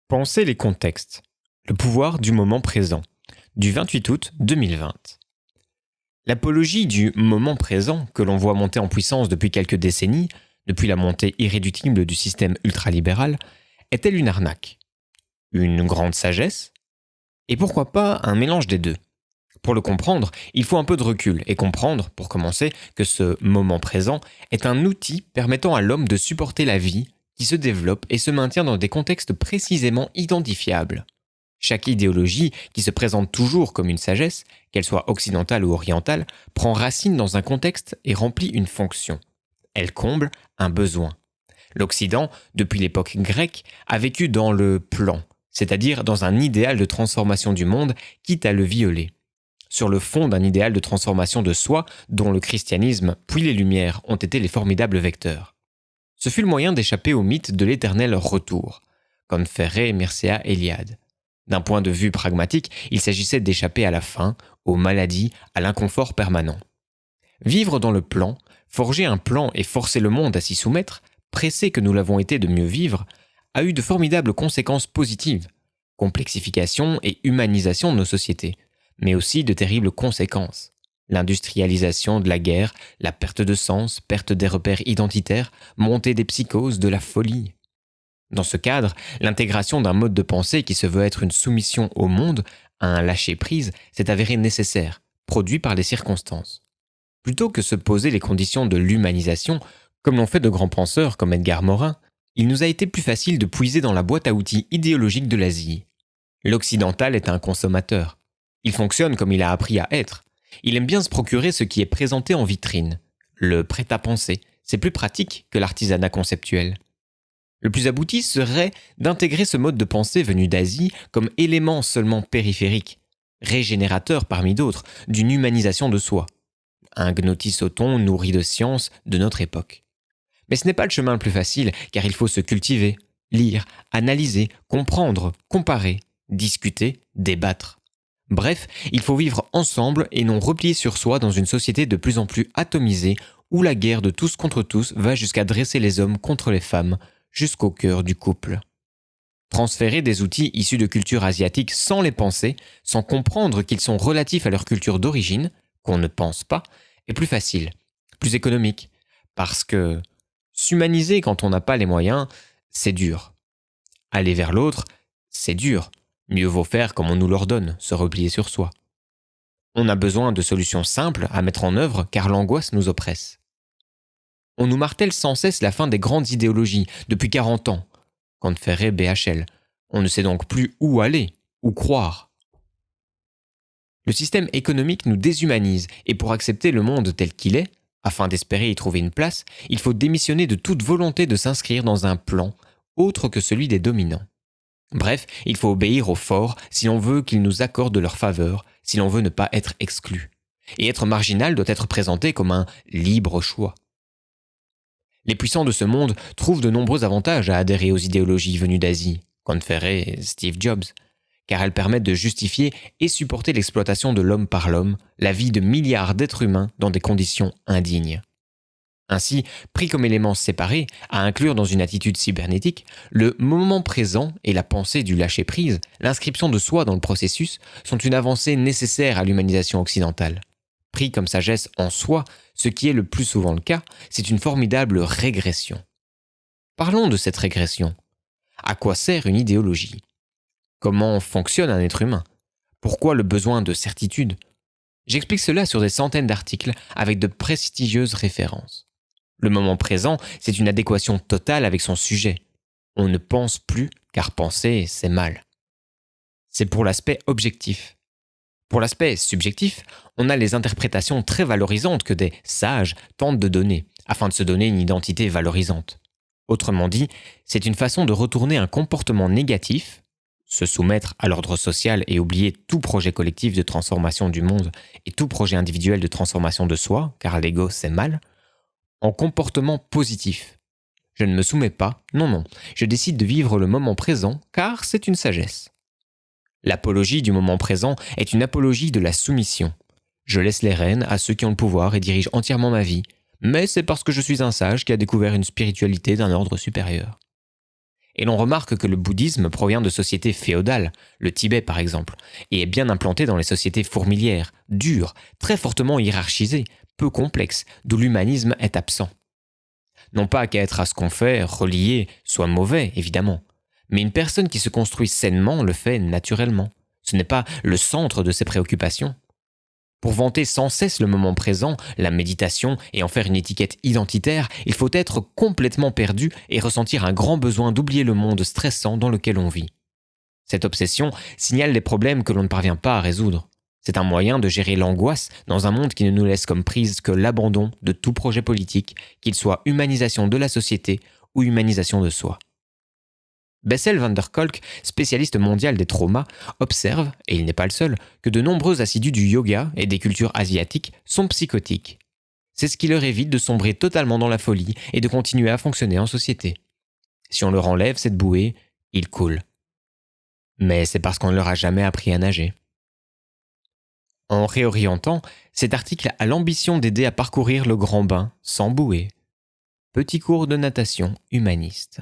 Pensez les contextes. Le pouvoir du moment présent. Du 28 août 2020. L'apologie du moment présent, que l'on voit monter en puissance depuis quelques décennies, depuis la montée irréductible du système ultralibéral, est-elle une arnaque? Une grande sagesse? Et pourquoi pas un mélange des deux? Pour le comprendre, il faut un peu de recul et comprendre, pour commencer, que ce moment présent est un outil permettant à l'homme de supporter la vie qui se développe et se maintient dans des contextes précisément identifiables. Chaque idéologie, qui se présente toujours comme une sagesse, qu'elle soit occidentale ou orientale, prend racine dans un contexte et remplit une fonction. Elle comble un besoin. L'Occident, depuis l'époque grecque, a vécu dans le plan, c'est-à-dire dans un idéal de transformation du monde, quitte à le violer. Sur le fond d'un idéal de transformation de soi dont le christianisme puis les Lumières ont été les formidables vecteurs. Ce fut le moyen d'échapper au mythe de l'éternel retour, confere Mircea Eliade. D'un point de vue pragmatique, il s'agissait d'échapper à la faim, aux maladies, à l'inconfort permanent. Vivre dans le plan, forger un plan et forcer le monde à s'y soumettre, pressé que nous l'avons été de mieux vivre, a eu de formidables conséquences positives, complexification et humanisation de nos sociétés, mais aussi de terribles conséquences. L'industrialisation de la guerre, la perte de sens, perte des repères identitaires, montée des psychoses, de la folie. Dans ce cadre, l'intégration d'un mode de pensée qui se veut être une soumission au monde, à un lâcher-prise, s'est avérée nécessaire, produit par les circonstances. Plutôt que se poser les conditions de l'humanisation, comme l'ont fait de grands penseurs comme Edgar Morin, il nous a été plus facile de puiser dans la boîte à outils idéologique de l'Asie. L'occidental est un consommateur. Il fonctionne comme il a appris à être. Il aime bien se procurer ce qui est présenté en vitrine. Le prêt-à-penser, c'est plus pratique que l'artisanat conceptuel. Le plus abouti serait d'intégrer ce mode de pensée venu d'Asie comme élément seulement périphérique, régénérateur parmi d'autres, d'une humanisation de soi. Un gnotissoton nourri de science de notre époque. Mais ce n'est pas le chemin le plus facile, car il faut se cultiver, lire, analyser, comprendre, comparer, discuter, débattre. Bref, il faut vivre ensemble et non replier sur soi dans une société de plus en plus atomisée où la guerre de tous contre tous va jusqu'à dresser les hommes contre les femmes, jusqu'au cœur du couple. Transférer des outils issus de cultures asiatiques sans les penser, sans comprendre qu'ils sont relatifs à leur culture d'origine, qu'on ne pense pas, est plus facile, plus économique, parce que s'humaniser quand on n'a pas les moyens, c'est dur. Aller vers l'autre, c'est dur. Mieux vaut faire comme on nous l'ordonne, se replier sur soi. On a besoin de solutions simples à mettre en œuvre car l'angoisse nous oppresse. On nous martèle sans cesse la fin des grandes idéologies, depuis 40 ans. Confere BHL. On ne sait donc plus où aller, où croire. Le système économique nous déshumanise et pour accepter le monde tel qu'il est, afin d'espérer y trouver une place, il faut démissionner de toute volonté de s'inscrire dans un plan autre que celui des dominants. Bref, il faut obéir aux forts si l'on veut qu'ils nous accordent leur faveur, si l'on veut ne pas être exclu. Et être marginal doit être présenté comme un libre choix. Les puissants de ce monde trouvent de nombreux avantages à adhérer aux idéologies venues d'Asie, confere Steve Jobs, car elles permettent de justifier et supporter l'exploitation de l'homme par l'homme, la vie de milliards d'êtres humains dans des conditions indignes. Ainsi, pris comme éléments séparés, à inclure dans une attitude cybernétique, le moment présent et la pensée du lâcher-prise, l'inscription de soi dans le processus, sont une avancée nécessaire à l'humanisation occidentale. Pris comme sagesse en soi, ce qui est le plus souvent le cas, c'est une formidable régression. Parlons de cette régression. À quoi sert une idéologie? Comment fonctionne un être humain? Pourquoi le besoin de certitude? J'explique cela sur des centaines d'articles avec de prestigieuses références. Le moment présent, c'est une adéquation totale avec son sujet. On ne pense plus, car penser, c'est mal. C'est pour l'aspect objectif. Pour l'aspect subjectif, on a les interprétations très valorisantes que des sages tentent de donner, afin de se donner une identité valorisante. Autrement dit, c'est une façon de retourner un comportement négatif, se soumettre à l'ordre social et oublier tout projet collectif de transformation du monde et tout projet individuel de transformation de soi, car l'ego c'est mal, en comportement positif. Je ne me soumets pas, non, je décide de vivre le moment présent, car c'est une sagesse. L'apologie du moment présent est une apologie de la soumission. Je laisse les rênes à ceux qui ont le pouvoir et dirige entièrement ma vie, mais c'est parce que je suis un sage qui a découvert une spiritualité d'un ordre supérieur. Et l'on remarque que le bouddhisme provient de sociétés féodales, le Tibet par exemple, et est bien implanté dans les sociétés fourmilières, dures, très fortement hiérarchisées, peu complexes, d'où l'humanisme est absent. Non pas qu'être à ce qu'on fait, relié, soit mauvais, évidemment, mais une personne qui se construit sainement le fait naturellement. Ce n'est pas le centre de ses préoccupations. Pour vanter sans cesse le moment présent, la méditation et en faire une étiquette identitaire, il faut être complètement perdu et ressentir un grand besoin d'oublier le monde stressant dans lequel on vit. Cette obsession signale les problèmes que l'on ne parvient pas à résoudre. C'est un moyen de gérer l'angoisse dans un monde qui ne nous laisse comme prise que l'abandon de tout projet politique, qu'il soit humanisation de la société ou humanisation de soi. Bessel van der Kolk, spécialiste mondial des traumas, observe, et il n'est pas le seul, que de nombreux assidus du yoga et des cultures asiatiques sont psychotiques. C'est ce qui leur évite de sombrer totalement dans la folie et de continuer à fonctionner en société. Si on leur enlève cette bouée, ils coulent. Mais c'est parce qu'on ne leur a jamais appris à nager. En réorientant, cet article a l'ambition d'aider à parcourir le grand bain sans bouée. Petit cours de natation humaniste.